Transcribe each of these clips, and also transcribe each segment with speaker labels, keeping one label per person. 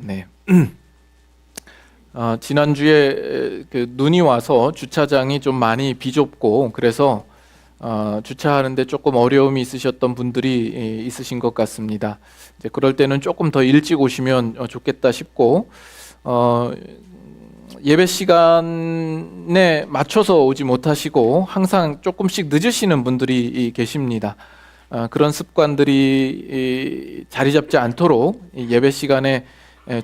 Speaker 1: 네. 지난주에 그 눈이 와서 주차장이 좀 많이 비좁고 그래서 주차하는데 조금 어려움이 있으셨던 분들이 있으신 것 같습니다. 이제 그럴 때는 조금 더 일찍 오시면 좋겠다 싶고 예배 시간에 맞춰서 오지 못하시고 항상 조금씩 늦으시는 분들이 계십니다. 그런 습관들이 자리 잡지 않도록 예배 시간에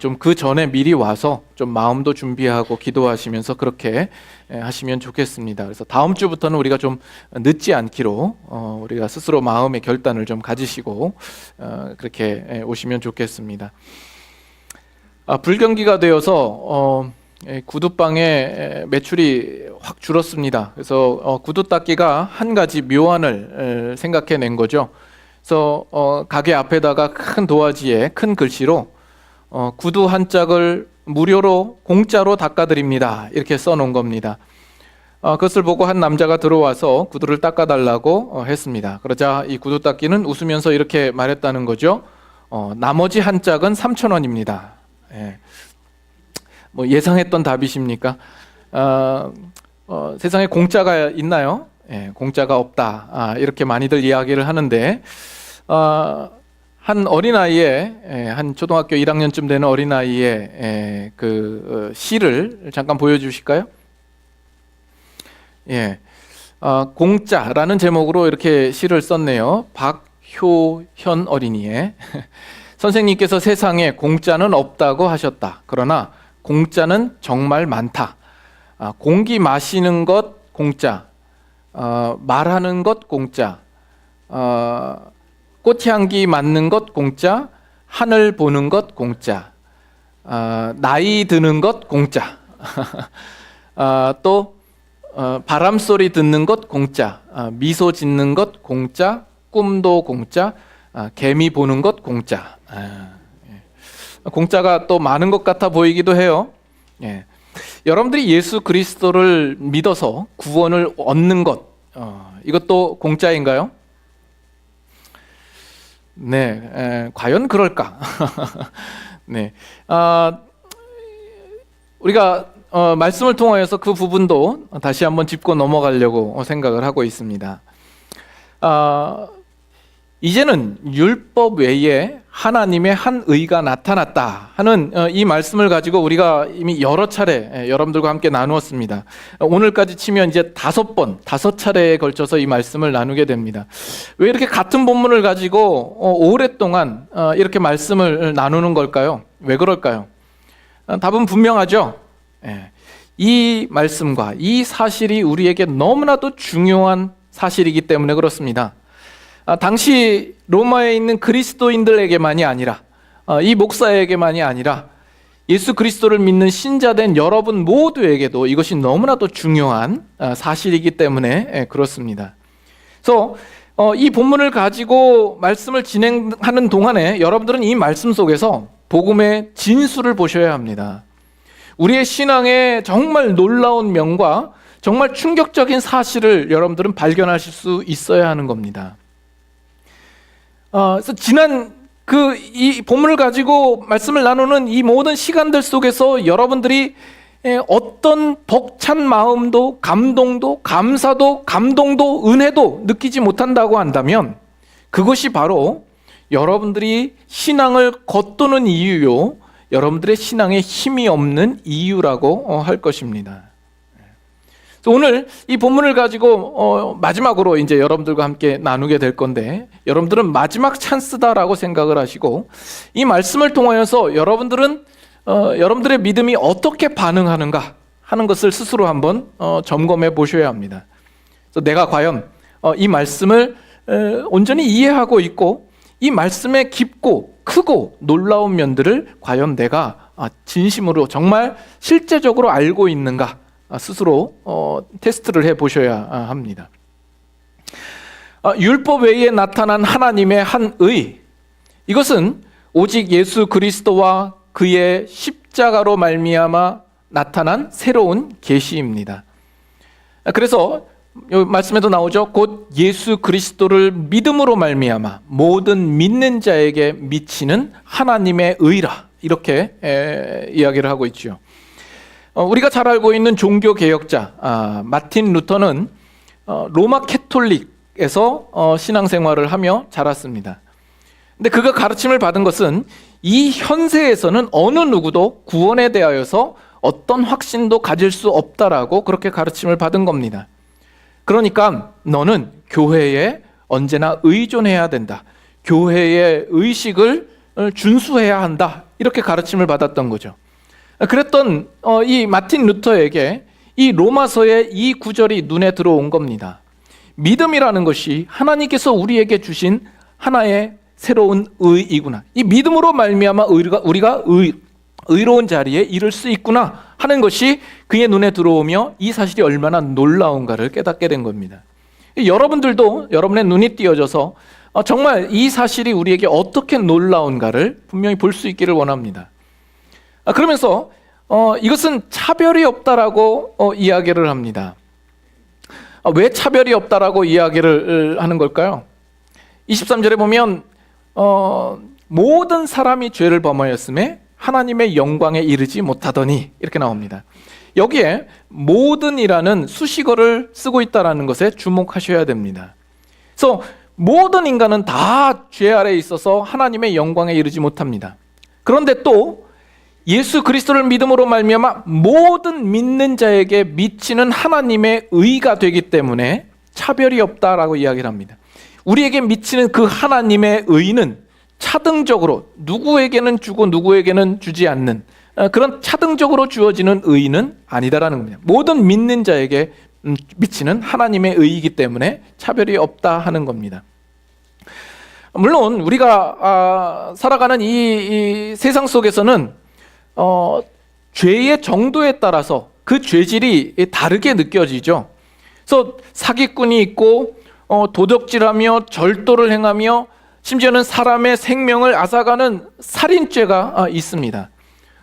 Speaker 1: 좀 그 전에 미리 와서 좀 마음도 준비하고 기도하시면서 그렇게 하시면 좋겠습니다. 그래서 다음 주부터는 우리가 좀 늦지 않기로 우리가 스스로 마음의 결단을 좀 가지시고 그렇게 오시면 좋겠습니다. 불경기가 되어서 구두방의 매출이 확 줄었습니다. 그래서 구두 닦기가 한 가지 묘안을 생각해낸 거죠. 그래서 가게 앞에다가 큰 도화지에 큰 글씨로 구두 한 짝을 무료로 공짜로 닦아드립니다. 이렇게 써놓은 겁니다. 그것을 보고 한 남자가 들어와서 구두를 닦아달라고 했습니다. 그러자 이 구두 닦기는 웃으면서 이렇게 말했다는 거죠. 나머지 한 짝은 3,000원입니다. 뭐 예상했던 답이십니까? 세상에 공짜가 있나요? 공짜가 없다. 이렇게 많이들 이야기를 하는데 한 어린아이의 한 초등학교 1학년쯤 되는 어린아이의 그 시를 잠깐 보여주실까요? 공짜라는 제목으로 이렇게 시를 썼네요. 박효현 어린이의 선생님께서 세상에 공짜는 없다고 하셨다. 그러나 공짜는 정말 많다. 공기 마시는 것 공짜, 말하는 것 공짜, 꽃향기 맡는 것 공짜, 하늘 보는 것 공짜, 나이 드는 것 공짜, 또 바람 소리 듣는 것 공짜, 미소 짓는 것 공짜, 꿈도 공짜, 개미 보는 것 공짜. 공짜가 또 많은 것 같아 보이기도 해요. 여러분들이 예수 그리스도를 믿어서 구원을 얻는 것, 이것도 공짜인가요? 네, 과연 그럴까? 네, 우리가 말씀을 통하여서 그 부분도 다시 한번 짚고 넘어가려고 생각을 하고 있습니다. 이제는 율법 외에 하나님의 한 의가 나타났다 하는 이 말씀을 가지고 우리가 이미 여러 차례 여러분들과 함께 나누었습니다. 오늘까지 치면 이제 5차례에 걸쳐서 이 말씀을 나누게 됩니다. 왜 이렇게 같은 본문을 가지고 오랫동안 이렇게 말씀을 나누는 걸까요? 왜 그럴까요? 답은 분명하죠. 이 말씀과 이 사실이 우리에게 너무나도 중요한 사실이기 때문에 그렇습니다. 당시 로마에 있는 그리스도인들에게만이 아니라 이 목사에게만이 아니라 예수 그리스도를 믿는 신자된 여러분 모두에게도 이것이 너무나도 중요한 사실이기 때문에 그렇습니다. 그래서 이 본문을 가지고 말씀을 진행하는 동안에 여러분들은 이 말씀 속에서 복음의 진수를 보셔야 합니다. 우리의 신앙의 정말 놀라운 면과 정말 충격적인 사실을 여러분들은 발견하실 수 있어야 하는 겁니다. 그래서 지난 이 본문을 가지고 말씀을 나누는 이 모든 시간들 속에서 여러분들이 어떤 벅찬 마음도 감동도 감사도 감동도 은혜도 느끼지 못한다고 한다면 그것이 바로 여러분들이 신앙을 겉도는 이유요, 여러분들의 신앙에 힘이 없는 이유라고 할 것입니다. 오늘 이 본문을 가지고 마지막으로 이제 여러분들과 함께 나누게 될 건데 여러분들은 마지막 찬스다라고 생각을 하시고 이 말씀을 통하여서 여러분들은 여러분들의 믿음이 어떻게 반응하는가 하는 것을 스스로 한번 점검해 보셔야 합니다. 그래서 내가 과연 이 말씀을 온전히 이해하고 있고 이 말씀의 깊고 크고 놀라운 면들을 과연 내가 진심으로 정말 실제적으로 알고 있는가 스스로 테스트를 해보셔야 합니다. 율법 외에 나타난 하나님의 한 의, 이것은 오직 예수 그리스도와 그의 십자가로 말미암아 나타난 새로운 계시입니다. 그래서 말씀에도 나오죠. 곧 예수 그리스도를 믿음으로 말미암아 모든 믿는 자에게 미치는 하나님의 의라, 이렇게 이야기를 하고 있죠. 우리가 잘 알고 있는 종교 개혁자 마틴 루터는 로마 캐톨릭에서 신앙생활을 하며 자랐습니다. 근데 그가 가르침을 받은 것은 이 현세에서는 어느 누구도 구원에 대하여서 어떤 확신도 가질 수 없다라고 그렇게 가르침을 받은 겁니다. 그러니까 너는 교회에 언제나 의존해야 된다. 교회의 의식을 준수해야 한다. 이렇게 가르침을 받았던 거죠. 그랬던 이 마틴 루터에게 이 로마서의 이 구절이 눈에 들어온 겁니다. 믿음이라는 것이 하나님께서 우리에게 주신 하나의 새로운 의이구나. 이 믿음으로 말미암아 우리가 의로운 자리에 이를 수 있구나 하는 것이 그의 눈에 들어오며 이 사실이 얼마나 놀라운가를 깨닫게 된 겁니다. 여러분들도 여러분의 눈이 띄어져서 정말 이 사실이 우리에게 어떻게 놀라운가를 분명히 볼 수 있기를 원합니다. 그러면서 이것은 차별이 없다라고 이야기를 합니다. 왜 차별이 없다라고 이야기를 하는 걸까요? 23절에 보면 모든 사람이 죄를 범하였음에 하나님의 영광에 이르지 못하더니 이렇게 나옵니다. 여기에 모든이라는 수식어를 쓰고 있다는 것에 주목하셔야 됩니다. 그래서 모든 인간은 다 죄 아래에 있어서 하나님의 영광에 이르지 못합니다. 그런데 또 예수 그리스도를 믿음으로 말미암아 모든 믿는 자에게 미치는 하나님의 의가 되기 때문에 차별이 없다라고 이야기를 합니다. 우리에게 미치는 그 하나님의 의는 차등적으로 누구에게는 주고 누구에게는 주지 않는 그런 차등적으로 주어지는 의는 아니다라는 겁니다. 모든 믿는 자에게 미치는 하나님의 의이기 때문에 차별이 없다 하는 겁니다. 물론 우리가 살아가는 이 세상 속에서는 죄의 정도에 따라서 그 죄질이 다르게 느껴지죠. 그래서 사기꾼이 있고 도적질하며 절도를 행하며 심지어는 사람의 생명을 앗아가는 살인죄가 있습니다.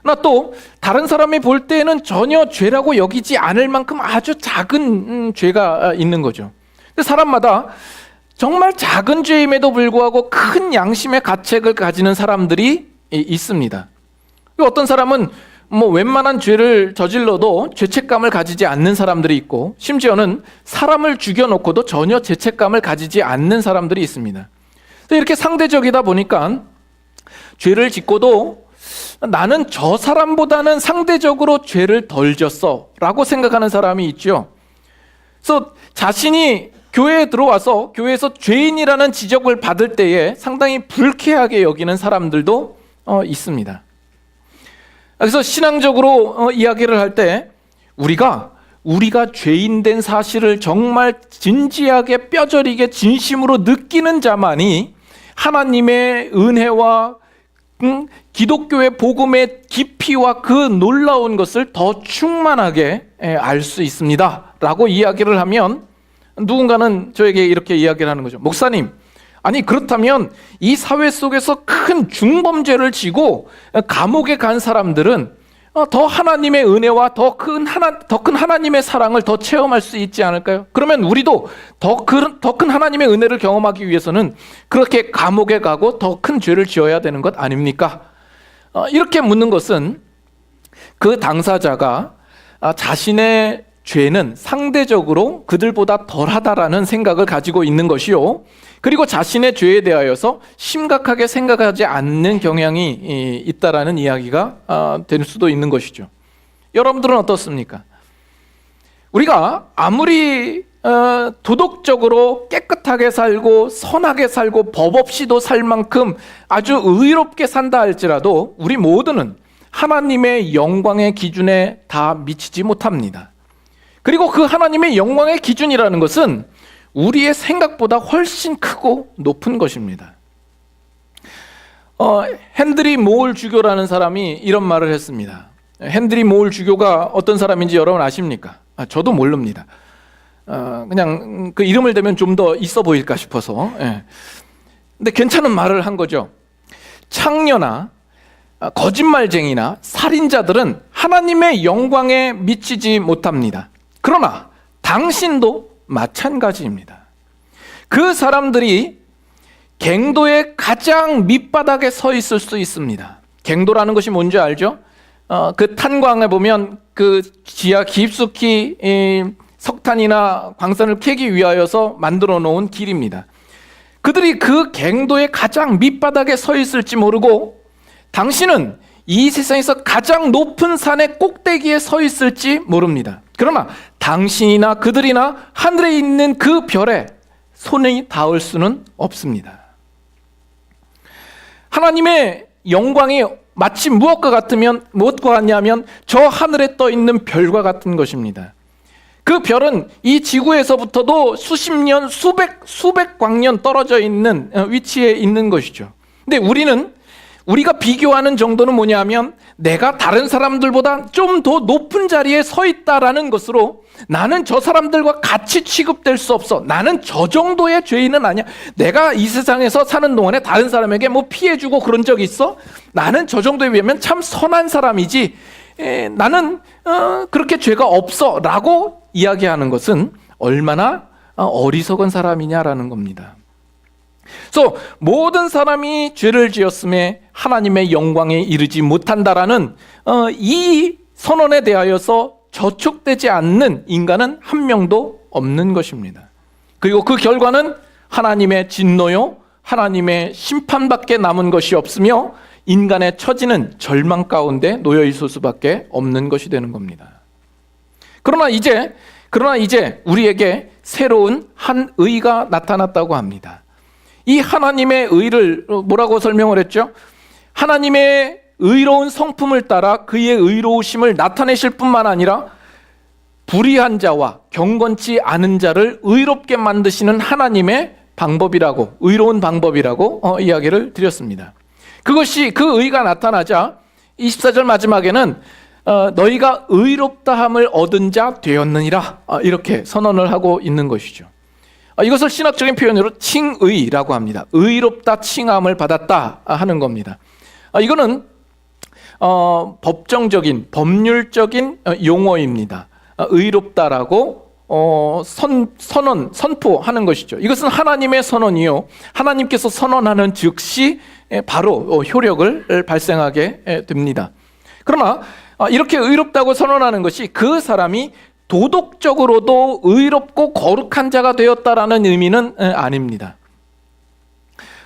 Speaker 1: 그러나 또 다른 사람이 볼 때에는 전혀 죄라고 여기지 않을 만큼 아주 작은 죄가 있는 거죠. 근데 사람마다 정말 작은 죄임에도 불구하고 큰 양심의 가책을 가지는 사람들이 있습니다. 어떤 사람은 웬만한 죄를 저질러도 죄책감을 가지지 않는 사람들이 있고 심지어는 사람을 죽여놓고도 전혀 죄책감을 가지지 않는 사람들이 있습니다. 이렇게 상대적이다 보니까 죄를 짓고도 나는 저 사람보다는 상대적으로 죄를 덜 졌어 라고 생각하는 사람이 있죠. 그래서 자신이 교회에 들어와서 교회에서 죄인이라는 지적을 받을 때에 상당히 불쾌하게 여기는 사람들도 있습니다. 그래서 신앙적으로 이야기를 할 때 우리가 죄인된 사실을 정말 진지하게 뼈저리게 진심으로 느끼는 자만이 하나님의 은혜와 기독교의 복음의 깊이와 그 놀라운 것을 더 충만하게 알 수 있습니다 라고 이야기를 하면 누군가는 저에게 이렇게 이야기를 하는 거죠. 목사님, 아니 그렇다면 이 사회 속에서 큰 중범죄를 지고 감옥에 간 사람들은 더 하나님의 은혜와 더 큰 하나님의 사랑을 더 체험할 수 있지 않을까요? 그러면 우리도 더 큰 하나님의 은혜를 경험하기 위해서는 그렇게 감옥에 가고 더 큰 죄를 지어야 되는 것 아닙니까? 이렇게 묻는 것은 그 당사자가 자신의 죄는 상대적으로 그들보다 덜하다라는 생각을 가지고 있는 것이요, 그리고 자신의 죄에 대하여서 심각하게 생각하지 않는 경향이 있다라는 이야기가 될 수도 있는 것이죠. 여러분들은 어떻습니까? 우리가 아무리 도덕적으로 깨끗하게 살고 선하게 살고 법 없이도 살 만큼 아주 의롭게 산다 할지라도 우리 모두는 하나님의 영광의 기준에 다 미치지 못합니다. 그리고 그 하나님의 영광의 기준이라는 것은 우리의 생각보다 훨씬 크고 높은 것입니다. 헨드리 모울 주교라는 사람이 이런 말을 했습니다. 헨드리 모울 주교가 어떤 사람인지 여러분 아십니까? 저도 모릅니다. 그냥 그 이름을 대면 좀 더 있어 보일까 싶어서. 근데 괜찮은 말을 한 거죠. 창녀나 거짓말쟁이나 살인자들은 하나님의 영광에 미치지 못합니다. 그러나 당신도 마찬가지입니다. 그 사람들이 갱도의 가장 밑바닥에 서 있을 수 있습니다. 갱도라는 것이 뭔지 알죠? 그 탄광에 보면 그 지하 깊숙이 석탄이나 광산을 캐기 위하여서 만들어 놓은 길입니다. 그들이 그 갱도의 가장 밑바닥에 서 있을지 모르고 당신은 이 세상에서 가장 높은 산의 꼭대기에 서 있을지 모릅니다. 그러나 당신이나 그들이나 하늘에 있는 그 별에 손이 닿을 수는 없습니다. 하나님의 영광이 마치 무엇과 같냐면 저 하늘에 떠 있는 별과 같은 것입니다. 그 별은 이 지구에서부터도 수십 년, 수백 광년 떨어져 있는 위치에 있는 것이죠. 근데 우리가 비교하는 정도는 뭐냐면 내가 다른 사람들보다 좀 더 높은 자리에 서 있다라는 것으로 나는 저 사람들과 같이 취급될 수 없어. 나는 저 정도의 죄인은 아니야. 내가 이 세상에서 사는 동안에 다른 사람에게 뭐 피해주고 그런 적 있어? 나는 저 정도에 비하면 참 선한 사람이지. 나는 그렇게 죄가 없어 라고 이야기하는 것은 얼마나 어리석은 사람이냐라는 겁니다. 그래서 모든 사람이 죄를 지었음에 하나님의 영광에 이르지 못한다라는 이 선언에 대하여서 저촉되지 않는 인간은 한 명도 없는 것입니다. 그리고 그 결과는 하나님의 진노요, 하나님의 심판밖에 남은 것이 없으며 인간의 처지는 절망 가운데 놓여 있을 수밖에 없는 것이 되는 겁니다. 그러나 이제 우리에게 새로운 한 의가 나타났다고 합니다. 이 하나님의 의를 뭐라고 설명을 했죠? 하나님의 의로운 성품을 따라 그의 의로우심을 나타내실 뿐만 아니라 불의한 자와 경건치 않은 자를 의롭게 만드시는 하나님의 방법이라고, 의로운 방법이라고 이야기를 드렸습니다. 그것이 그 의가 나타나자 24절 마지막에는 너희가 의롭다함을 얻은 자 되었느니라 이렇게 선언을 하고 있는 것이죠. 이것을 신학적인 표현으로 칭의라고 합니다. 의롭다 칭함을 받았다 하는 겁니다. 이거는 법정적인 법률적인 용어입니다. 의롭다라고 선포하는 것이죠. 이것은 하나님의 선언이요, 하나님께서 선언하는 즉시 바로 효력을 발생하게 됩니다. 그러나 이렇게 의롭다고 선언하는 것이 그 사람이 도덕적으로도 의롭고 거룩한 자가 되었다라는 의미는 아닙니다.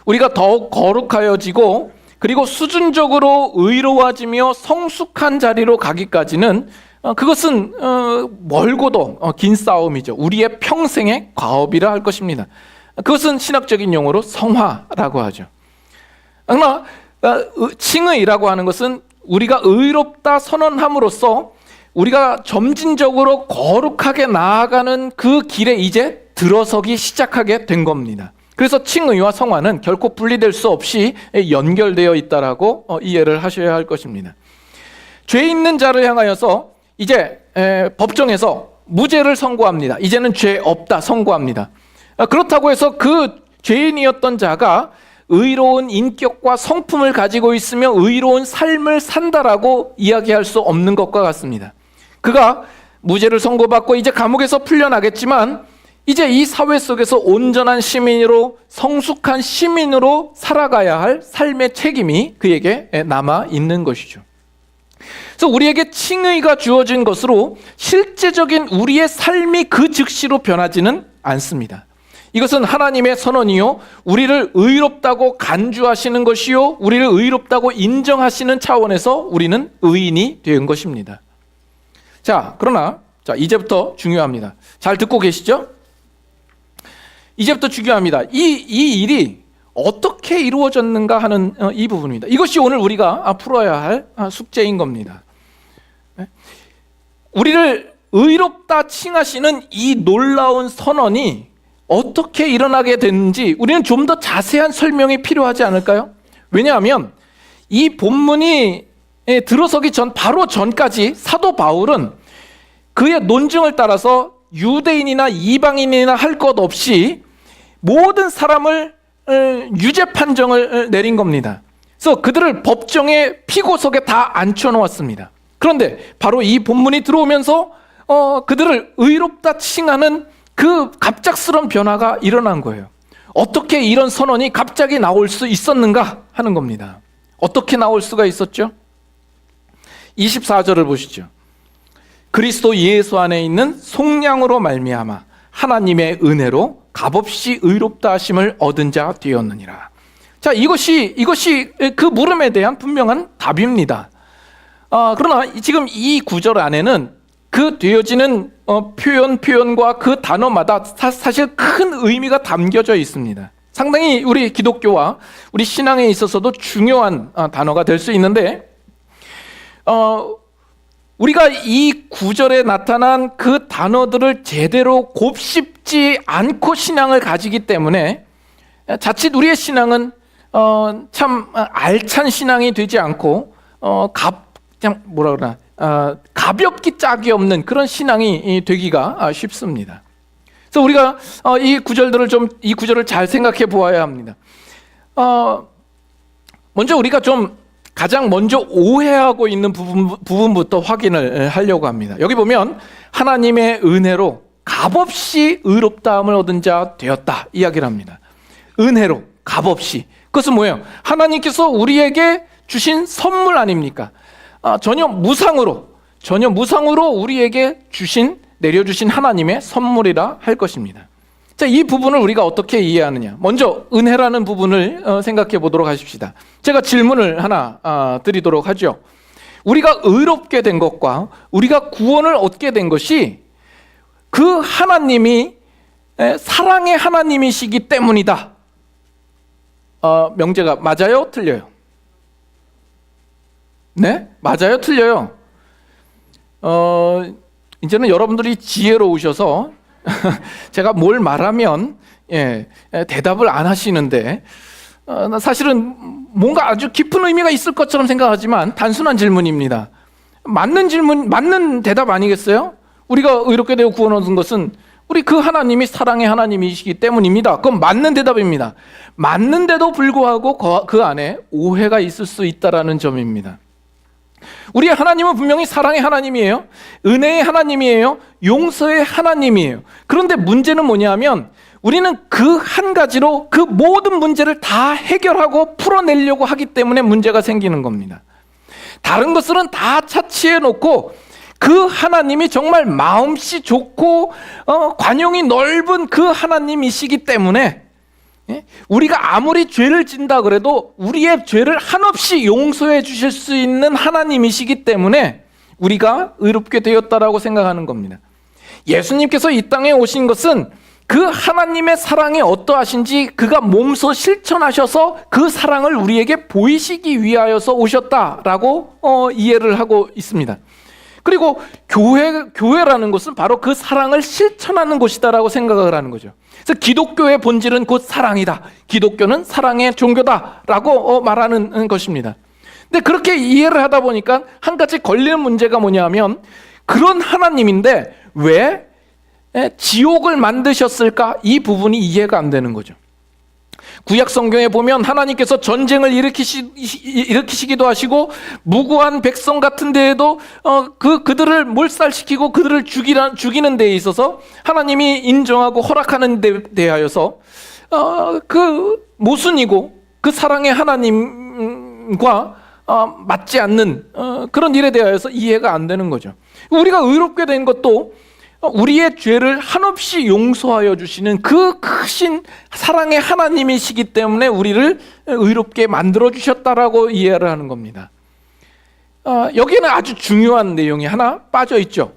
Speaker 1: 우리가 더욱 거룩하여지고 그리고 수준적으로 의로워지며 성숙한 자리로 가기까지는 그것은 멀고도 긴 싸움이죠. 우리의 평생의 과업이라 할 것입니다. 그것은 신학적인 용어로 성화라고 하죠. 그러나 칭의라고 하는 것은 우리가 의롭다 선언함으로써 우리가 점진적으로 거룩하게 나아가는 그 길에 이제 들어서기 시작하게 된 겁니다. 그래서 칭의와 성화는 결코 분리될 수 없이 연결되어 있다라고 이해를 하셔야 할 것입니다. 죄 있는 자를 향하여서 이제 법정에서 무죄를 선고합니다. 이제는 죄 없다 선고합니다. 그렇다고 해서 그 죄인이었던 자가 의로운 인격과 성품을 가지고 있으며 의로운 삶을 산다라고 이야기할 수 없는 것과 같습니다. 그가 무죄를 선고받고 이제 감옥에서 풀려나겠지만 이제 이 사회 속에서 온전한 시민으로, 성숙한 시민으로 살아가야 할 삶의 책임이 그에게 남아 있는 것이죠. 그래서 우리에게 칭의가 주어진 것으로 실제적인 우리의 삶이 그 즉시로 변하지는 않습니다. 이것은 하나님의 선언이요, 우리를 의롭다고 간주하시는 것이요, 우리를 의롭다고 인정하시는 차원에서 우리는 의인이 된 것입니다. 그러나 이제부터 중요합니다. 잘 듣고 계시죠? 이제부터 중요합니다. 이 일이 어떻게 이루어졌는가 하는 이 부분입니다. 이것이 오늘 우리가 풀어야 할 숙제인 겁니다. 우리를 의롭다 칭하시는 이 놀라운 선언이 어떻게 일어나게 됐는지 우리는 좀 더 자세한 설명이 필요하지 않을까요? 왜냐하면 이 본문이 들어서기 바로 전까지 사도 바울은 그의 논증을 따라서 유대인이나 이방인이나 할 것 없이 모든 사람을 유죄 판정을 내린 겁니다. 그래서 그들을 법정의 피고석에 다 앉혀놓았습니다. 그런데 바로 이 본문이 들어오면서 그들을 의롭다 칭하는 그 갑작스러운 변화가 일어난 거예요. 어떻게 이런 선언이 갑자기 나올 수 있었는가 하는 겁니다. 어떻게 나올 수가 있었죠? 24절을 보시죠. 그리스도 예수 안에 있는 속량으로 말미암아 하나님의 은혜로 값없이 의롭다 하심을 얻은 자 되었느니라. 자, 이것이 그 물음에 대한 분명한 답입니다. 그러나 지금 이 구절 안에는 그 되어지는 표현과 그 단어마다 사실 큰 의미가 담겨져 있습니다. 상당히 우리 기독교와 우리 신앙에 있어서도 중요한 단어가 될 수 있는데, 우리가 이 구절에 나타난 그 단어들을 제대로 곱씹지 않고 신앙을 가지기 때문에 자칫 우리의 신앙은 참 알찬 신앙이 되지 않고 그냥 뭐라 그러나 가볍기 짝이 없는 그런 신앙이 되기가 쉽습니다. 그래서 우리가 이 구절을 잘 생각해 보아야 합니다. 먼저 우리가 가장 먼저 오해하고 있는 부분부터 확인을 하려고 합니다. 여기 보면 하나님의 은혜로 값없이 의롭다함을 얻은 자 되었다 이야기를 합니다. 은혜로 값없이. 그것은 뭐예요? 하나님께서 우리에게 주신 선물 아닙니까? 전혀 무상으로 우리에게 내려주신 하나님의 선물이라 할 것입니다. 자, 이 부분을 우리가 어떻게 이해하느냐? 먼저 은혜라는 부분을 생각해 보도록 하십시다. 제가 질문을 하나 드리도록 하죠. 우리가 의롭게 된 것과 우리가 구원을 얻게 된 것이 그 하나님이 사랑의 하나님이시기 때문이다. 명제가 맞아요? 틀려요? 네? 맞아요? 틀려요? 이제는 여러분들이 지혜로우셔서 제가 뭘 말하면 대답을 안 하시는데, 사실은 뭔가 아주 깊은 의미가 있을 것처럼 생각하지만 단순한 질문입니다. 맞는 대답 아니겠어요? 우리가 의롭게 되어 구원 얻은 것은 우리 그 하나님이 사랑의 하나님이시기 때문입니다. 그건 맞는 대답입니다. 맞는데도 불구하고 그 안에 오해가 있을 수 있다는 점입니다. 우리 하나님은 분명히 사랑의 하나님이에요. 은혜의 하나님이에요. 용서의 하나님이에요. 그런데 문제는 뭐냐면 우리는 그 한 가지로 그 모든 문제를 다 해결하고 풀어내려고 하기 때문에 문제가 생기는 겁니다. 다른 것들은 다 차치해 놓고 그 하나님이 정말 마음씨 좋고 관용이 넓은 그 하나님이시기 때문에 우리가 아무리 죄를 진다 그래도 우리의 죄를 한없이 용서해 주실 수 있는 하나님이시기 때문에 우리가 의롭게 되었다라고 생각하는 겁니다. 예수님께서 이 땅에 오신 것은 그 하나님의 사랑이 어떠하신지 그가 몸소 실천하셔서 그 사랑을 우리에게 보이시기 위하여서 오셨다라고 이해를 하고 있습니다. 그리고 교회라는 것은 바로 그 사랑을 실천하는 곳이다라고 생각을 하는 거죠. 그래서 기독교의 본질은 곧 사랑이다. 기독교는 사랑의 종교다라고 말하는 것입니다. 근데 그렇게 이해를 하다 보니까 한 가지 걸리는 문제가 뭐냐면 그런 하나님인데 왜 지옥을 만드셨을까? 이 부분이 이해가 안 되는 거죠. 구약 성경에 보면 하나님께서 전쟁을 일으키시기도 하시고 무고한 백성 같은 데에도 그들을 몰살시키고 그들을 죽이는 데에 있어서 하나님이 인정하고 허락하는 데 대하여서 그 모순이고 그 사랑의 하나님과 맞지 않는 그런 일에 대하여서 이해가 안 되는 거죠. 우리가 의롭게 된 것도 우리의 죄를 한없이 용서하여 주시는 그 크신 사랑의 하나님이시기 때문에 우리를 의롭게 만들어 주셨다라고 이해를 하는 겁니다. 여기에는 아주 중요한 내용이 하나 빠져 있죠.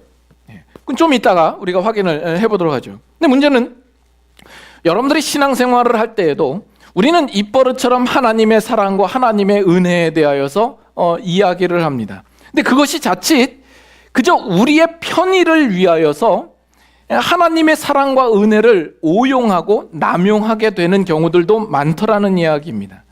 Speaker 1: 좀 이따가 우리가 확인을 해보도록 하죠. 근데 문제는 여러분들이 신앙생활을 할 때에도 우리는 입버릇처럼 하나님의 사랑과 하나님의 은혜에 대하여서 이야기를 합니다. 근데 그것이 자칫 그저 우리의 편의를 위하여서 하나님의 사랑과 은혜를 오용하고 남용하게 되는 경우들도 많더라는 이야기입니다.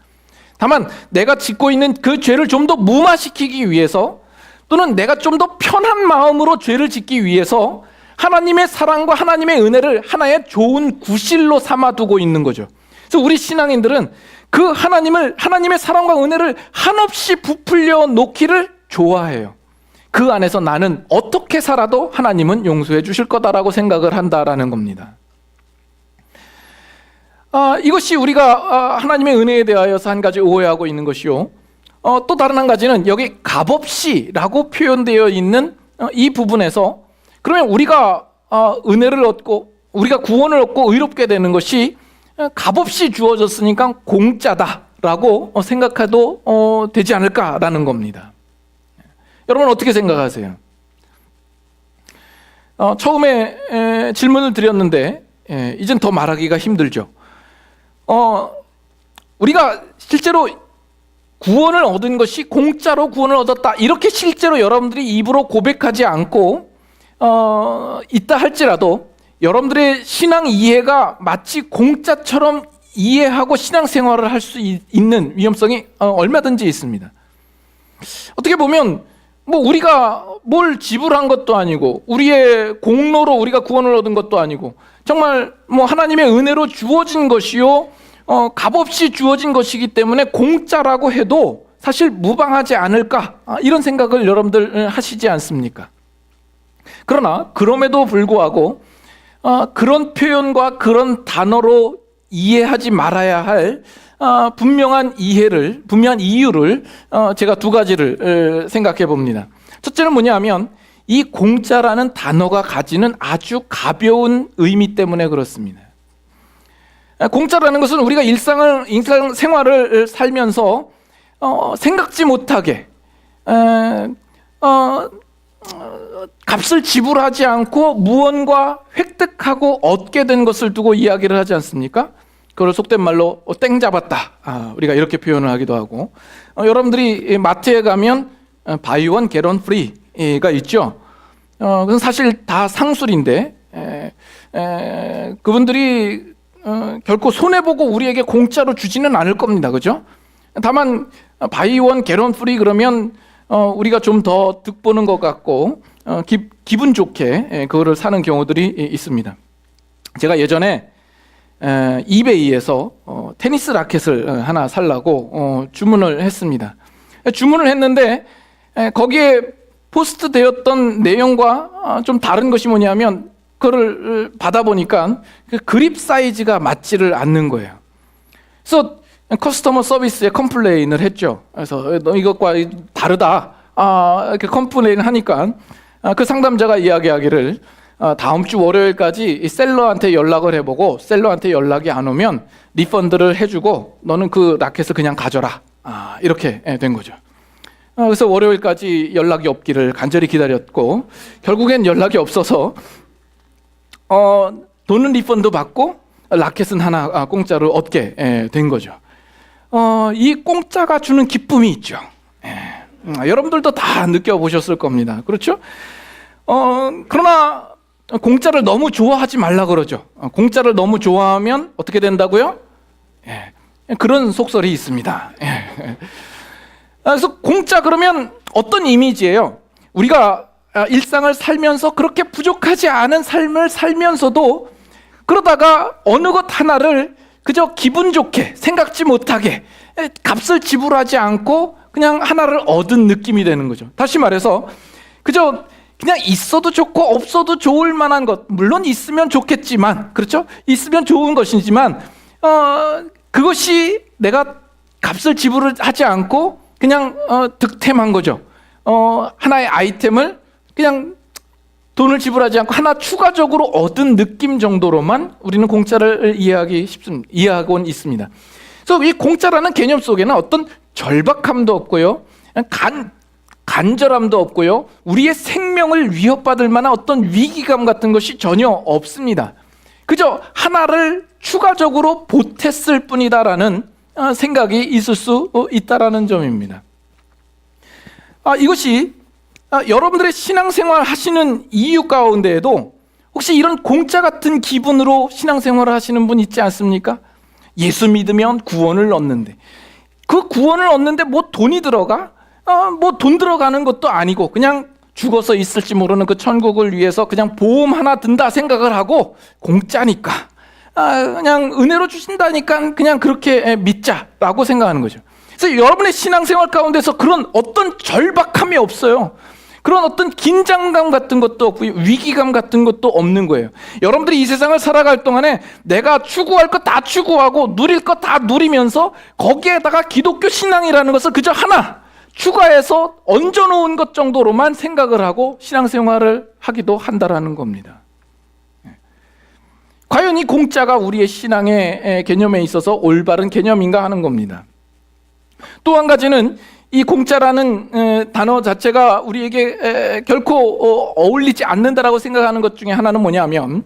Speaker 1: 다만 내가 짓고 있는 그 죄를 좀 더 무마시키기 위해서 또는 내가 좀 더 편한 마음으로 죄를 짓기 위해서 하나님의 사랑과 하나님의 은혜를 하나의 좋은 구실로 삼아두고 있는 거죠. 그래서 우리 신앙인들은 그 하나님의 사랑과 은혜를 한없이 부풀려 놓기를 좋아해요. 그 안에서 나는 어떻게 살아도 하나님은 용서해 주실 거다라고 생각을 한다라는 겁니다. 이것이 우리가 하나님의 은혜에 대하여서 한 가지 오해하고 있는 것이요. 또 다른 한 가지는 여기 값없이라고 표현되어 있는 이 부분에서 그러면 우리가 은혜를 얻고 우리가 구원을 얻고 의롭게 되는 것이 값없이 주어졌으니까 공짜다라고 생각해도 되지 않을까라는 겁니다. 여러분 어떻게 생각하세요? 처음에 질문을 드렸는데 이젠 더 말하기가 힘들죠. 우리가 실제로 구원을 얻은 것이 공짜로 구원을 얻었다 이렇게 실제로 여러분들이 입으로 고백하지 않고 있다 할지라도 여러분들의 신앙 이해가 마치 공짜처럼 이해하고 신앙생활을 할 수 있는 위험성이 얼마든지 있습니다. 어떻게 보면 뭐 우리가 뭘 지불한 것도 아니고 우리의 공로로 우리가 구원을 얻은 것도 아니고 정말 뭐 하나님의 은혜로 주어진 것이요 값없이 주어진 것이기 때문에 공짜라고 해도 사실 무방하지 않을까 이런 생각을 여러분들 하시지 않습니까? 그러나 그럼에도 불구하고 그런 표현과 그런 단어로 이해하지 말아야 할 분명한 이유를 제가 두 가지를 생각해 봅니다. 첫째는 뭐냐면 이 공짜라는 단어가 가지는 아주 가벼운 의미 때문에 그렇습니다. 공짜라는 것은 우리가 일상생활을 살면서 생각지 못하게 값을 지불하지 않고 무언가 획득하고 얻게 된 것을 두고 이야기를 하지 않습니까? 그걸 속된 말로 땡 잡았다. 우리가 이렇게 표현을 하기도 하고 여러분들이 마트에 가면 바이 원 겟 원 프리가 있죠. 그건 사실 다 상술인데 그분들이 결코 손해보고 우리에게 공짜로 주지는 않을 겁니다. 그죠? 다만 바이 원 겟 원 프리 그러면 우리가 좀 더 득보는 것 같고 기분 좋게 그거를 사는 경우들이 있습니다. 제가 예전에 이베이에서 테니스 라켓을 하나 살라고 주문을 했습니다. 주문을 했는데 거기에 포스트 되었던 내용과 좀 다른 것이 뭐냐면 그거를 받아보니까 그 그립 사이즈가 맞지를 않는 거예요. 그래서 커스터머 서비스에 컴플레인을 했죠. 그래서 너 이것과 다르다 이렇게 컴플레인을 하니까 그 상담자가 이야기하기를 다음 주 월요일까지 셀러한테 연락을 해보고 셀러한테 연락이 안 오면 리펀드를 해주고 너는 그 라켓을 그냥 가져라 이렇게 된 거죠. 그래서 월요일까지 연락이 없기를 간절히 기다렸고 결국엔 연락이 없어서 돈은 리펀드 받고 라켓은 하나 공짜로 얻게 된 거죠. 이 공짜가 주는 기쁨이 있죠. 여러분들도 다 느껴보셨을 겁니다. 그렇죠? 그러나 공짜를 너무 좋아하지 말라 그러죠. 공짜를 너무 좋아하면 어떻게 된다고요? 그런 속설이 있습니다. 그래서 공짜 그러면 어떤 이미지예요? 우리가 일상을 살면서 그렇게 부족하지 않은 삶을 살면서도 그러다가 어느 것 하나를 그저 기분 좋게 생각지 못하게 값을 지불하지 않고 그냥 하나를 얻은 느낌이 되는 거죠. 다시 말해서 그저 그냥 있어도 좋고 없어도 좋을 만한 것, 물론 있으면 좋겠지만, 그렇죠? 있으면 좋은 것이지만 그것이 내가 값을 지불을 하지 않고 그냥 득템한 거죠. 하나의 아이템을 그냥 돈을 지불하지 않고 하나 추가적으로 얻은 느낌 정도로만 우리는 공짜를 이해하곤 있습니다. 그래서 이 공짜라는 개념 속에는 어떤 절박함도 없고요, 간절함도 없고요, 우리의 생명을 위협받을 만한 어떤 위기감 같은 것이 전혀 없습니다. 그저 하나를 추가적으로 보탰을 뿐이다라는 생각이 있을 수 있다라는 점입니다. 이것이 여러분들의 신앙생활 하시는 이유 가운데에도 혹시 이런 공짜 같은 기분으로 신앙생활을 하시는 분 있지 않습니까? 예수 믿으면 구원을 얻는데 그 구원을 얻는데 뭐 돈이 들어가? 뭐 돈 들어가는 것도 아니고 그냥 죽어서 있을지 모르는 그 천국을 위해서 그냥 보험 하나 든다 생각을 하고 공짜니까 그냥 은혜로 주신다니까 그냥 그렇게 믿자라고 생각하는 거죠. 그래서 여러분의 신앙생활 가운데서 그런 어떤 절박함이 없어요. 그런 어떤 긴장감 같은 것도 없고 위기감 같은 것도 없는 거예요. 여러분들이 이 세상을 살아갈 동안에 내가 추구할 것 다 추구하고 누릴 것 다 누리면서 거기에다가 기독교 신앙이라는 것을 그저 하나 추가해서 얹어놓은 것 정도로만 생각을 하고 신앙생활을 하기도 한다라는 겁니다. 과연 이 공짜가 우리의 신앙의 개념에 있어서 올바른 개념인가 하는 겁니다. 또 한 가지는 이 공짜라는 단어 자체가 우리에게 결코 어울리지 않는다라고 생각하는 것 중에 하나는 뭐냐면,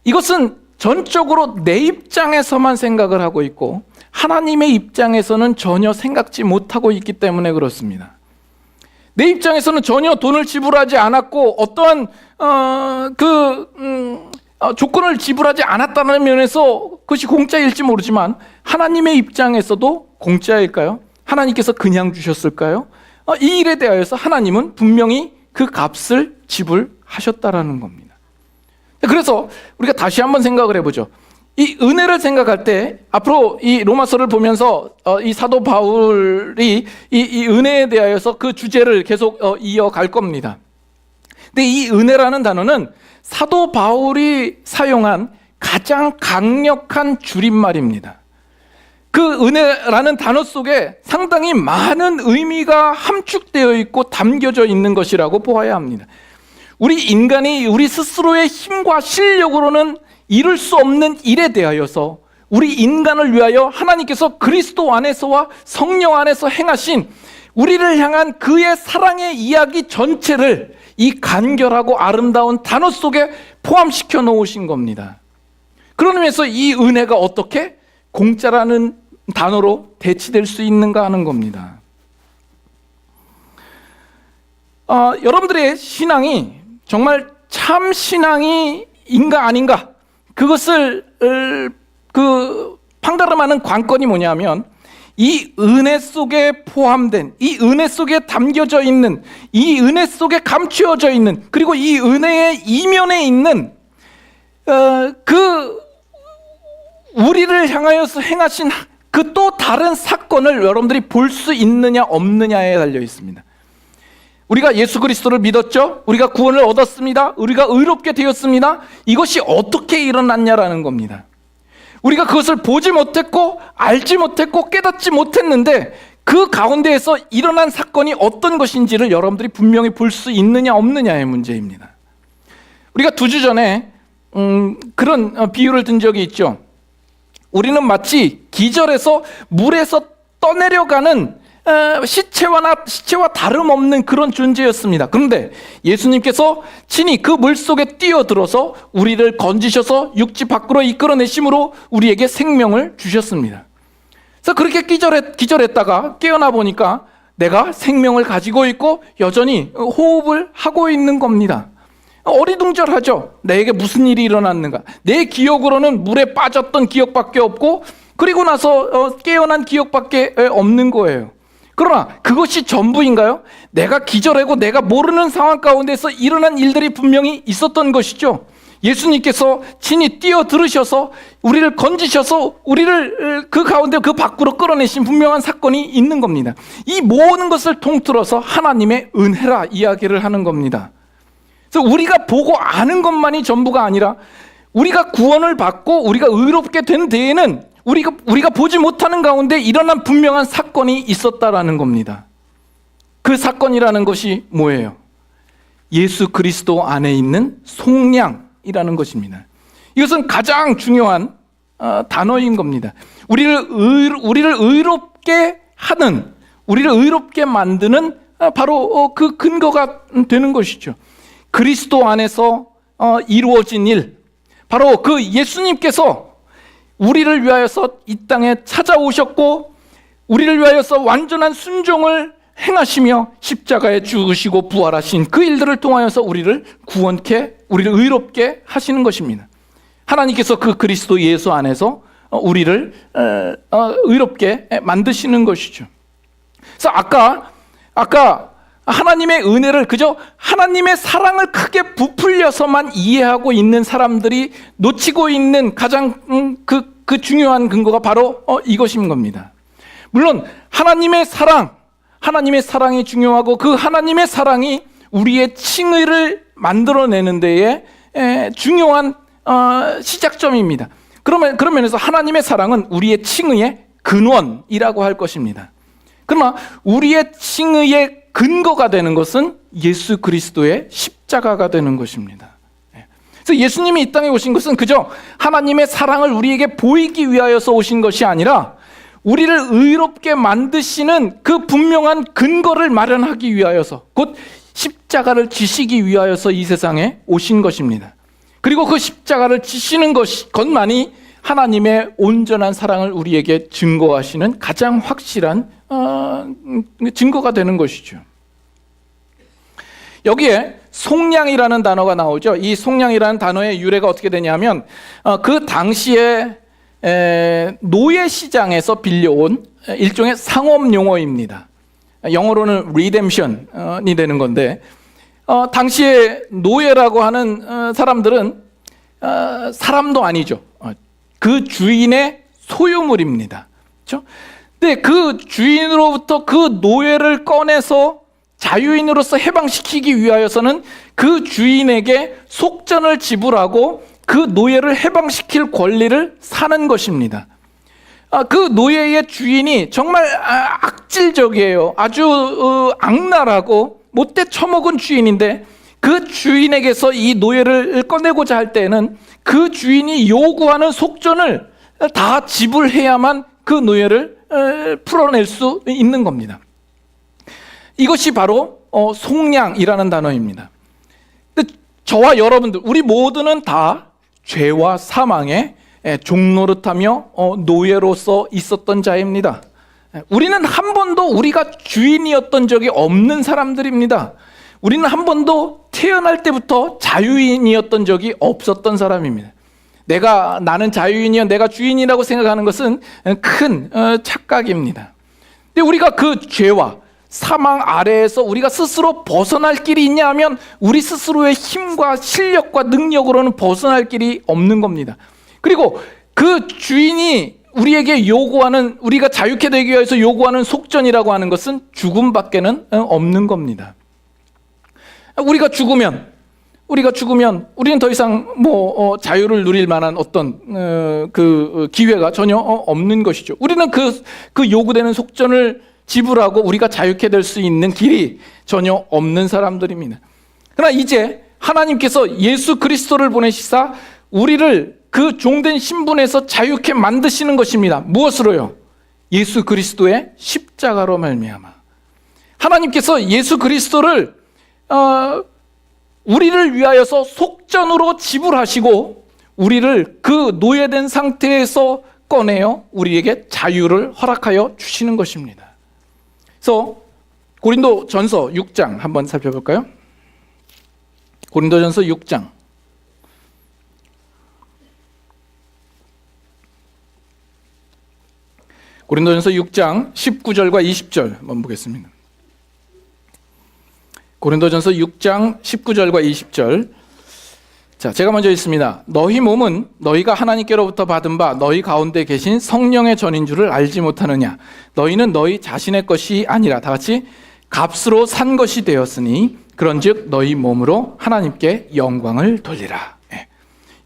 Speaker 1: 이것은 전적으로 내 입장에서만 생각을 하고 있고 하나님의 입장에서는 전혀 생각지 못하고 있기 때문에 그렇습니다. 내 입장에서는 전혀 돈을 지불하지 않았고 어떠한 조건을 지불하지 않았다는 면에서 그것이 공짜일지 모르지만, 하나님의 입장에서도 공짜일까요? 하나님께서 그냥 주셨을까요? 이 일에 대하여서 하나님은 분명히 그 값을 지불하셨다라는 겁니다. 그래서 우리가 다시 한번 생각을 해보죠. 이 은혜를 생각할 때 앞으로 이 로마서를 보면서 이 사도 바울이 이 은혜에 대하여서 그 주제를 계속 이어갈 겁니다. 근데 이 은혜라는 단어는 사도 바울이 사용한 가장 강력한 줄임말입니다. 그 은혜라는 단어 속에 상당히 많은 의미가 함축되어 있고 담겨져 있는 것이라고 보아야 합니다. 우리 인간이 우리 스스로의 힘과 실력으로는 이룰 수 없는 일에 대하여서 우리 인간을 위하여 하나님께서 그리스도 안에서와 성령 안에서 행하신 우리를 향한 그의 사랑의 이야기 전체를 이 간결하고 아름다운 단어 속에 포함시켜 놓으신 겁니다. 그런 의미에서 이 은혜가 어떻게 공짜라는 단어로 대치될 수 있는가 하는 겁니다. 여러분들의 신앙이 정말 참 신앙이인가 아닌가, 그것을 판가름하는 관건이 뭐냐면, 이 은혜 속에 포함된, 이 은혜 속에 담겨져 있는, 이 은혜 속에 감추어져 있는, 그리고 이 은혜의 이면에 있는 우리를 향하여서 행하신 그 또 다른 사건을 여러분들이 볼 수 있느냐 없느냐에 달려 있습니다. 우리가 예수 그리스도를 믿었죠? 우리가 구원을 얻었습니다. 우리가 의롭게 되었습니다. 이것이 어떻게 일어났냐라는 겁니다. 우리가 그것을 보지 못했고 알지 못했고 깨닫지 못했는데 그 가운데에서 일어난 사건이 어떤 것인지를 여러분들이 분명히 볼 수 있느냐 없느냐의 문제입니다. 우리가 2주 전에 그런 비유를 든 적이 있죠. 우리는 마치 기절해서 물에서 떠내려가는 시체와 다름없는 그런 존재였습니다. 그런데 예수님께서 친히 그 물속에 뛰어들어서 우리를 건지셔서 육지 밖으로 이끌어내심으로 우리에게 생명을 주셨습니다. 그래서 그렇게 기절했다가 깨어나 보니까 내가 생명을 가지고 있고 여전히 호흡을 하고 있는 겁니다. 어리둥절하죠. 내게 무슨 일이 일어났는가. 내 기억으로는 물에 빠졌던 기억밖에 없고 그리고 나서 깨어난 기억밖에 없는 거예요. 그러나 그것이 전부인가요? 내가 기절하고 내가 모르는 상황 가운데서 일어난 일들이 분명히 있었던 것이죠. 예수님께서 친히 뛰어들으셔서 우리를 건지셔서 우리를 그 가운데 그 밖으로 끌어내신 분명한 사건이 있는 겁니다. 이 모든 것을 통틀어서 하나님의 은혜라 이야기를 하는 겁니다. 그래서 우리가 보고 아는 것만이 전부가 아니라 우리가 구원을 받고 우리가 의롭게 된 데에는 우리가 보지 못하는 가운데 일어난 분명한 사건이 있었다라는 겁니다. 그 사건이라는 것이 뭐예요? 예수 그리스도 안에 있는 속량이라는 것입니다. 이것은 가장 중요한 단어인 겁니다. 우리를 의롭게 하는, 우리를 의롭게 만드는 바로 그 근거가 되는 것이죠. 그리스도 안에서 이루어진 일, 바로 그 예수님께서 우리를 위하여서 이 땅에 찾아오셨고 우리를 위하여서 완전한 순종을 행하시며 십자가에 죽으시고 부활하신 그 일들을 통하여서 우리를 구원케, 우리를 의롭게 하시는 것입니다. 하나님께서 그 그리스도 예수 안에서 우리를 의롭게 만드시는 것이죠. 그래서 아까 하나님의 은혜를 그저 하나님의 사랑을 크게 부풀려서만 이해하고 있는 사람들이 놓치고 있는 가장 그 중요한 근거가 바로 이것인 겁니다. 물론 하나님의 사랑이 중요하고 그 하나님의 사랑이 우리의 칭의를 만들어내는 데에 중요한 시작점입니다. 그런 면에서 하나님의 사랑은 우리의 칭의의 근원이라고 할 것입니다. 그러나 우리의 칭의의 근거가 되는 것은 예수 그리스도의 십자가가 되는 것입니다. 그래서 예수님이 이 땅에 오신 것은 그저 하나님의 사랑을 우리에게 보이기 위하여서 오신 것이 아니라 우리를 의롭게 만드시는 그 분명한 근거를 마련하기 위하여서, 곧 십자가를 지시기 위하여서 이 세상에 오신 것입니다. 그리고 그 십자가를 지시는 것만이 하나님의 온전한 사랑을 우리에게 증거하시는 가장 확실한 증거가 되는 것이죠. 여기에 속량이라는 단어가 나오죠. 이 속량이라는 단어의 유래가 어떻게 되냐면 그 당시에 노예 시장에서 빌려온 일종의 상업 용어입니다. 영어로는 redemption이 되는 건데, 당시에 노예라고 하는 사람들은 사람도 아니죠. 그 주인의 소유물입니다. 그렇죠? 근데 그 주인으로부터 그 노예를 꺼내서 자유인으로서 해방시키기 위하여서는 그 주인에게 속전을 지불하고 그 노예를 해방시킬 권리를 사는 것입니다. 그 노예의 주인이 정말 악질적이에요. 아주 악랄하고 못돼 처먹은 주인인데, 그 주인에게서 이 노예를 꺼내고자 할 때는 그 주인이 요구하는 속전을 다 지불해야만 그 노예를 풀어낼 수 있는 겁니다. 이것이 바로 속량이라는 단어입니다. 근데 저와 여러분들, 우리 모두는 다 죄와 사망의 종노릇하며 노예로서 있었던 자입니다. 우리는 한 번도 우리가 주인이었던 적이 없는 사람들입니다. 우리는 한 번도 태어날 때부터 자유인이었던 적이 없었던 사람입니다. 나는 자유인이야, 내가 주인이라고 생각하는 것은 큰 착각입니다. 근데 우리가 그 죄와 사망 아래에서 우리가 스스로 벗어날 길이 있냐 하면 우리 스스로의 힘과 실력과 능력으로는 벗어날 길이 없는 겁니다. 그리고 그 주인이 우리에게 요구하는, 우리가 자유케 되기 위해서 요구하는 속전이라고 하는 것은 죽음밖에는 없는 겁니다. 우리가 죽으면 우리는 더 이상 자유를 누릴 만한 어떤 그 기회가 전혀 없는 것이죠. 우리는 그 요구되는 속전을 지불하고 우리가 자유케 될 수 있는 길이 전혀 없는 사람들입니다. 그러나 이제 하나님께서 예수 그리스도를 보내시사 우리를 그 종된 신분에서 자유케 만드시는 것입니다. 무엇으로요? 예수 그리스도의 십자가로 말미암아. 하나님께서 예수 그리스도를 우리를 위하여서 속전으로 지불하시고 우리를 그 노예된 상태에서 꺼내어 우리에게 자유를 허락하여 주시는 것입니다. 그래서 고린도전서 6장 한번 살펴볼까요? 고린도전서 6장. 고린도전서 6장 19절과 20절 한번 보겠습니다. 고린도전서 6장 19절과 20절. 자, 제가 먼저 읽습니다. 너희 몸은 너희가 하나님께로부터 받은 바 너희 가운데 계신 성령의 전인 줄을 알지 못하느냐. 너희는 너희 자신의 것이 아니라, 다 같이, 값으로 산 것이 되었으니 그런즉 너희 몸으로 하나님께 영광을 돌리라.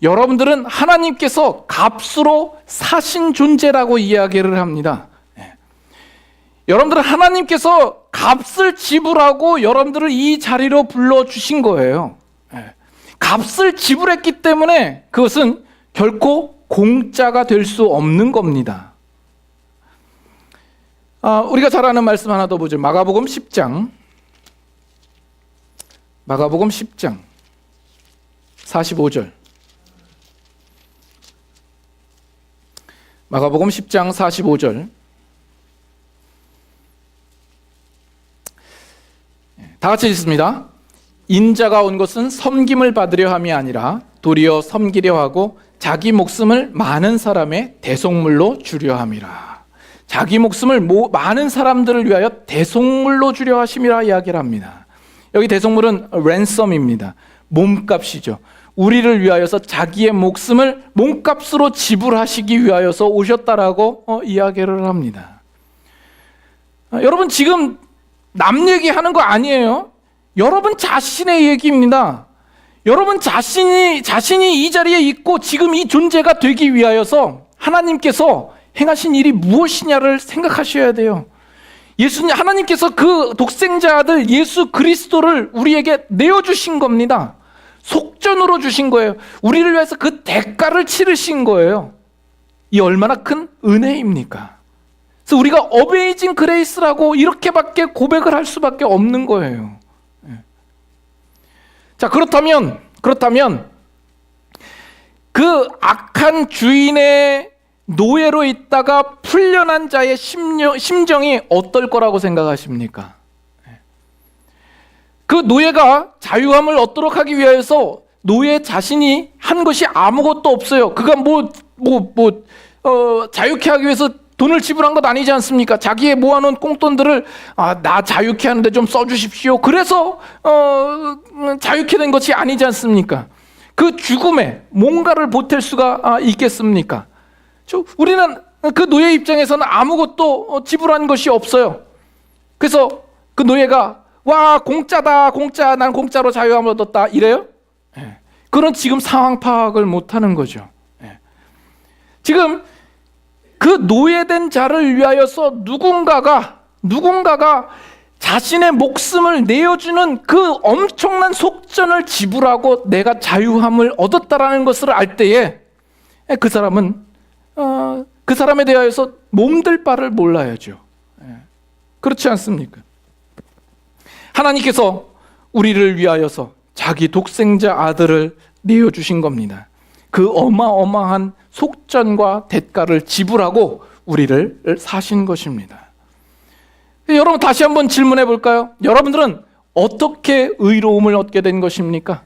Speaker 1: 여러분들은 하나님께서 값으로 사신 존재라고 이야기를 합니다. 여러분들은 하나님께서 값을 지불하고 여러분들을 이 자리로 불러주신 거예요. 값을 지불했기 때문에 그것은 결코 공짜가 될 수 없는 겁니다. 우리가 잘 아는 말씀 하나 더 보죠. 마가복음 10장 45절. 마가복음 10장 45절. 다 같이 읽습니다. 인자가 온 것은 섬김을 받으려 함이 아니라 도리어 섬기려 하고 자기 목숨을 많은 사람의 대속물로 주려 함이라. 자기 목숨을 많은 사람들을 위하여 대속물로 주려 하심이라 이야기를 합니다. 여기 대속물은 랜섬입니다. 몸값이죠. 우리를 위하여서 자기의 목숨을 몸값으로 지불하시기 위하여서 오셨다라고 이야기를 합니다. 여러분, 지금 남 얘기하는 거 아니에요. 여러분 자신의 얘기입니다. 여러분 자신이 이 자리에 있고 지금 이 존재가 되기 위하여서 하나님께서 행하신 일이 무엇이냐를 생각하셔야 돼요. 하나님께서 그 독생자 아들 예수 그리스도를 우리에게 내어주신 겁니다. 속전으로 주신 거예요. 우리를 위해서 그 대가를 치르신 거예요. 이 얼마나 큰 은혜입니까? 그래서 우리가 어메이징 그레이스라고 이렇게밖에 고백을 할 수밖에 없는 거예요. 자, 그렇다면 그 악한 주인의 노예로 있다가 풀려난 자의 심정이 어떨 거라고 생각하십니까? 그 노예가 자유함을 얻도록 하기 위해서 노예 자신이 한 것이 아무것도 없어요. 그가 자유케 하기 위해서 돈을 지불한 것 아니지 않습니까? 자기의 모아놓은 꽁돈들을 나 자유케 하는데 좀 써주십시오. 그래서 자유케 된 것이 아니지 않습니까? 그 죽음에 뭔가를 보탤 수가 있겠습니까? 우리는 그 노예 입장에서는 아무것도 지불한 것이 없어요. 그래서 그 노예가 와 공짜다, 공짜, 난 공짜로 자유함을 얻었다 이래요? 그런 지금 상황 파악을 못하는 거죠. 지금 그 노예된 자를 위하여서 누군가가 자신의 목숨을 내어주는 그 엄청난 속전을 지불하고 내가 자유함을 얻었다라는 것을 알 때에 그 사람은 그 사람에 대하여서 몸들 바를 몰라야죠. 그렇지 않습니까? 하나님께서 우리를 위하여서 자기 독생자 아들을 내어주신 겁니다. 그 어마어마한 속전과 대가를 지불하고 우리를 사신 것입니다. 여러분 다시 한번 질문해 볼까요? 여러분들은 어떻게 의로움을 얻게 된 것입니까?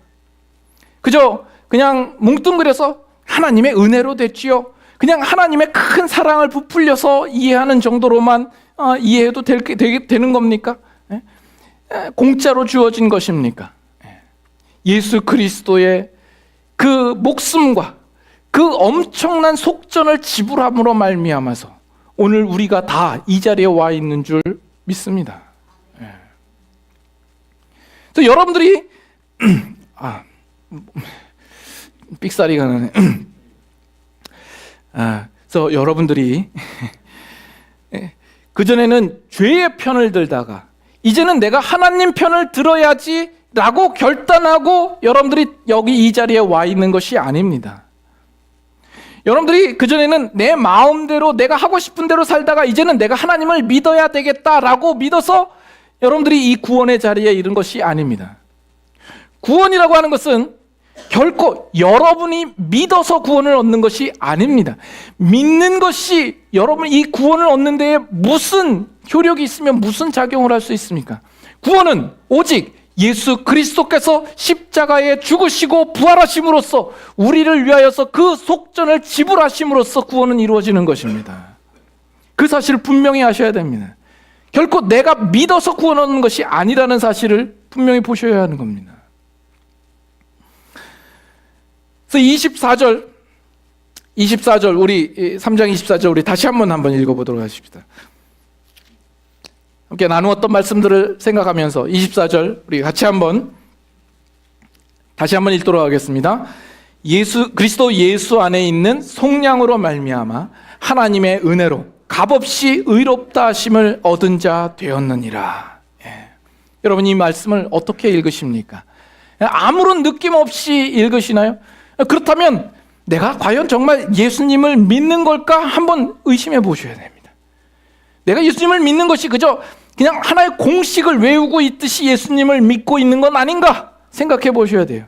Speaker 1: 그냥 뭉뚱그려서 하나님의 은혜로 됐지요. 그냥 하나님의 큰 사랑을 부풀려서 이해하는 정도로만 이해해도 되는 겁니까? 공짜로 주어진 것입니까? 예수 그리스도의 그 목숨과 그 엄청난 속전을 지불함으로 말미암아서 오늘 우리가 다 이 자리에 와 있는 줄 믿습니다. 그래서 여러분들이 삑사리가 나네. 그래서 여러분들이 그전에는 죄의 편을 들다가 이제는 내가 하나님 편을 들어야지 라고 결단하고 여러분들이 여기 이 자리에 와 있는 것이 아닙니다. 여러분들이 그전에는 내 마음대로 내가 하고 싶은 대로 살다가 이제는 내가 하나님을 믿어야 되겠다라고 믿어서 여러분들이 이 구원의 자리에 이른 것이 아닙니다. 구원이라고 하는 것은 결코 여러분이 믿어서 구원을 얻는 것이 아닙니다. 믿는 것이 여러분 이 구원을 얻는 데에 무슨 효력이 있으면 무슨 작용을 할 수 있습니까? 구원은 오직 예수 그리스도께서 십자가에 죽으시고 부활하심으로써 우리를 위하여서 그 속전을 지불하심으로써 구원은 이루어지는 것입니다. 그 사실을 분명히 아셔야 됩니다. 결코 내가 믿어서 구원 얻는 것이 아니라는 사실을 분명히 보셔야 하는 겁니다. 그래서 24절 우리 3장 24절 우리 다시 한번 읽어보도록 하십시다. 함께 나누었던 말씀들을 생각하면서 24절 우리 같이 다시 한번 읽도록 하겠습니다. 그리스도 예수 안에 있는 속량으로 말미암아 하나님의 은혜로 값없이 의롭다 하심을 얻은 자 되었느니라. 여러분 이 말씀을 어떻게 읽으십니까? 아무런 느낌 없이 읽으시나요? 그렇다면 내가 과연 정말 예수님을 믿는 걸까 한번 의심해 보셔야 됩니다. 내가 예수님을 믿는 것이 그냥 하나의 공식을 외우고 있듯이 예수님을 믿고 있는 건 아닌가 생각해 보셔야 돼요.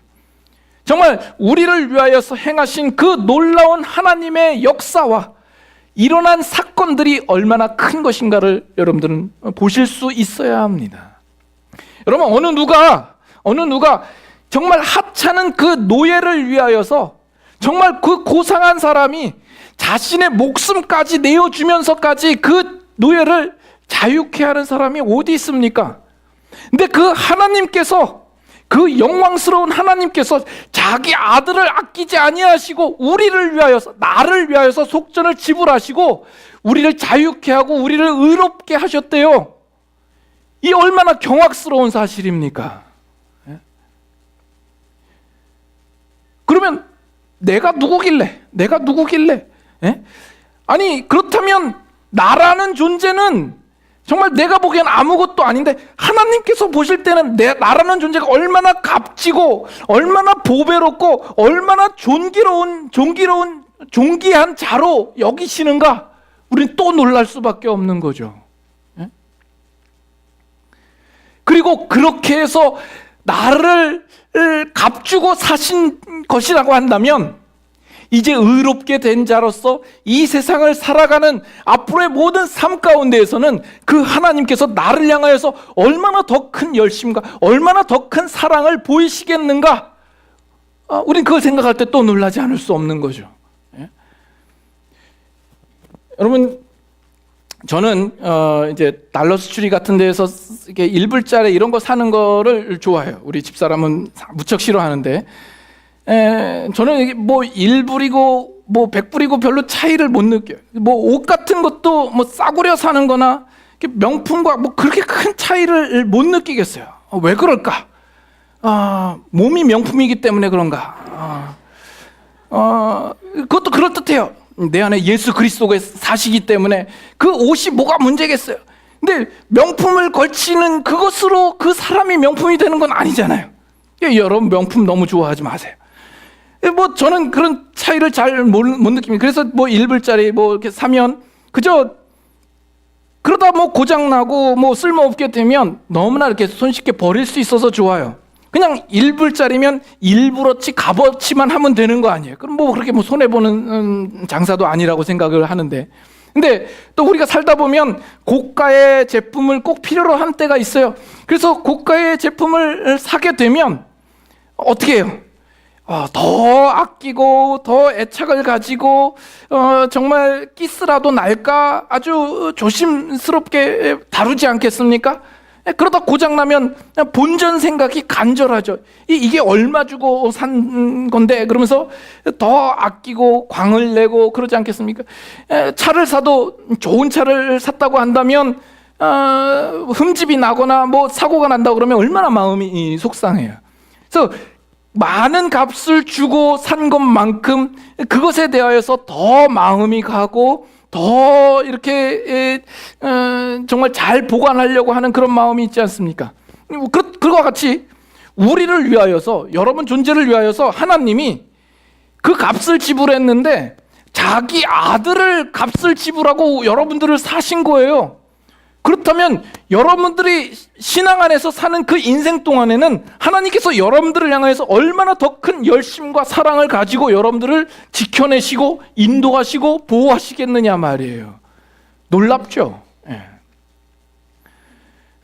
Speaker 1: 정말 우리를 위하여서 행하신 그 놀라운 하나님의 역사와 일어난 사건들이 얼마나 큰 것인가를 여러분들은 보실 수 있어야 합니다. 여러분 어느 누가 정말 하찮은 그 노예를 위하여서 정말 그 고상한 사람이 자신의 목숨까지 내어주면서까지 그 노예를 자유케 하는 사람이 어디 있습니까? 근데 그 하나님께서 그 영광스러운 하나님께서 자기 아들을 아끼지 아니하시고 우리를 위하여서 나를 위하여서 속전을 지불하시고 우리를 자유케 하고 우리를 의롭게 하셨대요. 이 얼마나 경악스러운 사실입니까? 그러면 내가 누구길래? 예? 아니 그렇다면 나라는 존재는 정말 내가 보기엔 아무것도 아닌데 하나님께서 보실 때는 나라는 존재가 얼마나 값지고 얼마나 보배롭고 얼마나 존귀한 자로 여기시는가, 우리는 또 놀랄 수밖에 없는 거죠. 예? 그리고 그렇게 해서 나를 값주고 사신 것이라고 한다면 이제 의롭게 된 자로서 이 세상을 살아가는 앞으로의 모든 삶 가운데에서는 그 하나님께서 나를 향하여서 얼마나 더 큰 열심과 얼마나 더 큰 사랑을 보이시겠는가, 우린 그걸 생각할 때 또 놀라지 않을 수 없는 거죠. 예? 여러분, 저는 이제 달러 수출이 같은 데에서 이렇게 1불짜리 이런 거 사는 거를 좋아해요. 우리 집사람은 무척 싫어하는데, 저는 이게 뭐 1불이고 뭐 100불이고 별로 차이를 못 느껴요. 뭐 옷 같은 것도 뭐 싸구려 사는 거나 명품과 뭐 그렇게 큰 차이를 못 느끼겠어요. 왜 그럴까? 몸이 명품이기 때문에 그런가? 그것도 그럴듯해요. 내 안에 예수 그리스도가 사시기 때문에 그 옷이 뭐가 문제겠어요. 근데 명품을 걸치는 그것으로 그 사람이 명품이 되는 건 아니잖아요. 여러분, 명품 너무 좋아하지 마세요. 뭐 저는 그런 차이를 잘 못 느낍니다. 그래서 뭐 1불짜리 뭐 이렇게 사면 그저 그러다 뭐 고장나고 뭐 쓸모없게 되면 너무나 이렇게 손쉽게 버릴 수 있어서 좋아요. 그냥 1불짜리면 일부러치 값어치만 하면 되는 거 아니에요. 그럼 뭐 그렇게 뭐 손해보는 장사도 아니라고 생각을 하는데, 근데 또 우리가 살다 보면 고가의 제품을 꼭 필요로 한 때가 있어요. 그래서 고가의 제품을 사게 되면 어떻게 해요? 더 아끼고 더 애착을 가지고 정말 기스라도 날까 아주 조심스럽게 다루지 않겠습니까? 그러다 고장나면 본전 생각이 간절하죠. 이게 얼마 주고 산 건데, 그러면서 더 아끼고 광을 내고 그러지 않겠습니까? 차를 사도 좋은 차를 샀다고 한다면 흠집이 나거나 뭐 사고가 난다고 그러면 얼마나 마음이 속상해요. 그래서 많은 값을 주고 산 것만큼 그것에 대하여서 더 마음이 가고 더 이렇게 정말 잘 보관하려고 하는 그런 마음이 있지 않습니까? 그와 같이 우리를 위하여서, 여러분 존재를 위하여서 하나님이 그 값을 지불했는데 자기 아들을 값을 지불하고 여러분들을 사신 거예요. 그렇다면 여러분들이 신앙 안에서 사는 그 인생 동안에는 하나님께서 여러분들을 향해서 얼마나 더 큰 열심과 사랑을 가지고 여러분들을 지켜내시고 인도하시고 보호하시겠느냐 말이에요. 놀랍죠? 예.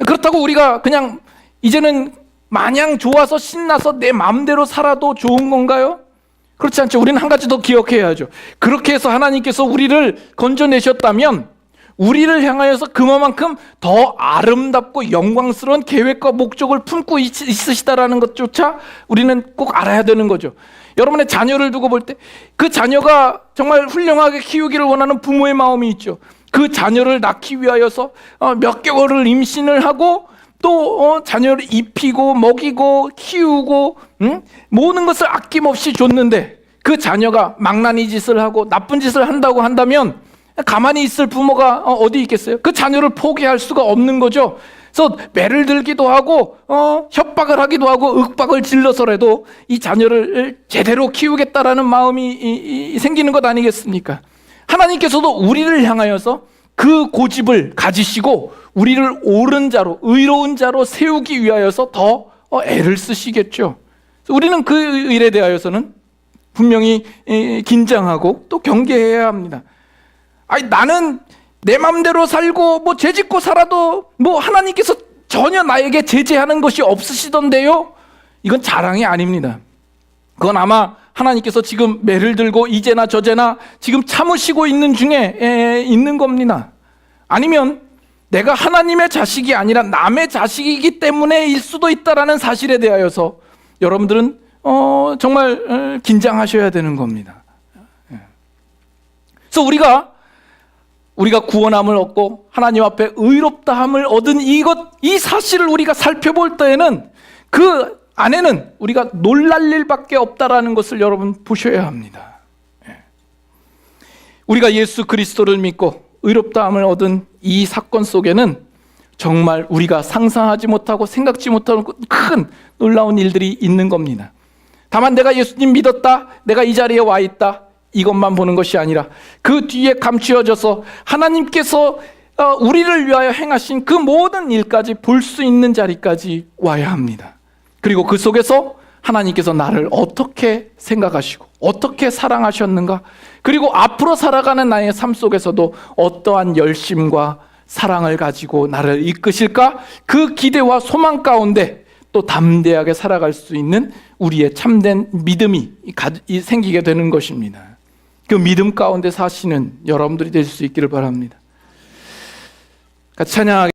Speaker 1: 그렇다고 우리가 그냥 이제는 마냥 좋아서 신나서 내 마음대로 살아도 좋은 건가요? 그렇지 않죠. 우리는 한 가지 더 기억해야죠. 그렇게 해서 하나님께서 우리를 건져내셨다면 우리를 향하여서 그만큼 더 아름답고 영광스러운 계획과 목적을 품고 있으시다라는 것조차 우리는 꼭 알아야 되는 거죠. 여러분의 자녀를 두고 볼 때 그 자녀가 정말 훌륭하게 키우기를 원하는 부모의 마음이 있죠. 그 자녀를 낳기 위하여서 몇 개월을 임신을 하고 또 자녀를 입히고 먹이고 키우고 모든 것을 아낌없이 줬는데 그 자녀가 망나니 짓을 하고 나쁜 짓을 한다고 한다면 가만히 있을 부모가 어디 있겠어요? 그 자녀를 포기할 수가 없는 거죠. 그래서 매를 들기도 하고 협박을 하기도 하고 윽박을 질러서라도 이 자녀를 제대로 키우겠다라는 마음이 생기는 것 아니겠습니까? 하나님께서도 우리를 향하여서 그 고집을 가지시고 우리를 옳은 자로, 의로운 자로 세우기 위하여서 더 애를 쓰시겠죠. 우리는 그 일에 대하여서는 분명히 긴장하고 또 경계해야 합니다. 아니, 나는 내 맘대로 살고 뭐 죄짓고 살아도 뭐 하나님께서 전혀 나에게 제재하는 것이 없으시던데요? 이건 자랑이 아닙니다. 그건 아마 하나님께서 지금 매를 들고 이제나 저제나 지금 참으시고 있는 중에 있는 겁니다. 아니면 내가 하나님의 자식이 아니라 남의 자식이기 때문에일 수도 있다라는 사실에 대하여서 여러분들은 정말 긴장하셔야 되는 겁니다. 그래서 우리가 구원함을 얻고 하나님 앞에 의롭다함을 얻은 이 사실을 우리가 살펴볼 때에는 그 안에는 우리가 놀랄 일밖에 없다라는 것을 여러분 보셔야 합니다. 우리가 예수 그리스도를 믿고 의롭다함을 얻은 이 사건 속에는 정말 우리가 상상하지 못하고 생각지 못하는 큰 놀라운 일들이 있는 겁니다. 다만 내가 예수님 믿었다, 내가 이 자리에 와 있다, 이것만 보는 것이 아니라 그 뒤에 감추어져서 하나님께서 우리를 위하여 행하신 그 모든 일까지 볼 수 있는 자리까지 와야 합니다. 그리고 그 속에서 하나님께서 나를 어떻게 생각하시고 어떻게 사랑하셨는가, 그리고 앞으로 살아가는 나의 삶 속에서도 어떠한 열심과 사랑을 가지고 나를 이끄실까, 그 기대와 소망 가운데 또 담대하게 살아갈 수 있는 우리의 참된 믿음이 생기게 되는 것입니다. 그 믿음 가운데 사시는 여러분들이 될 수 있기를 바랍니다. 같이 찬양하겠습니다.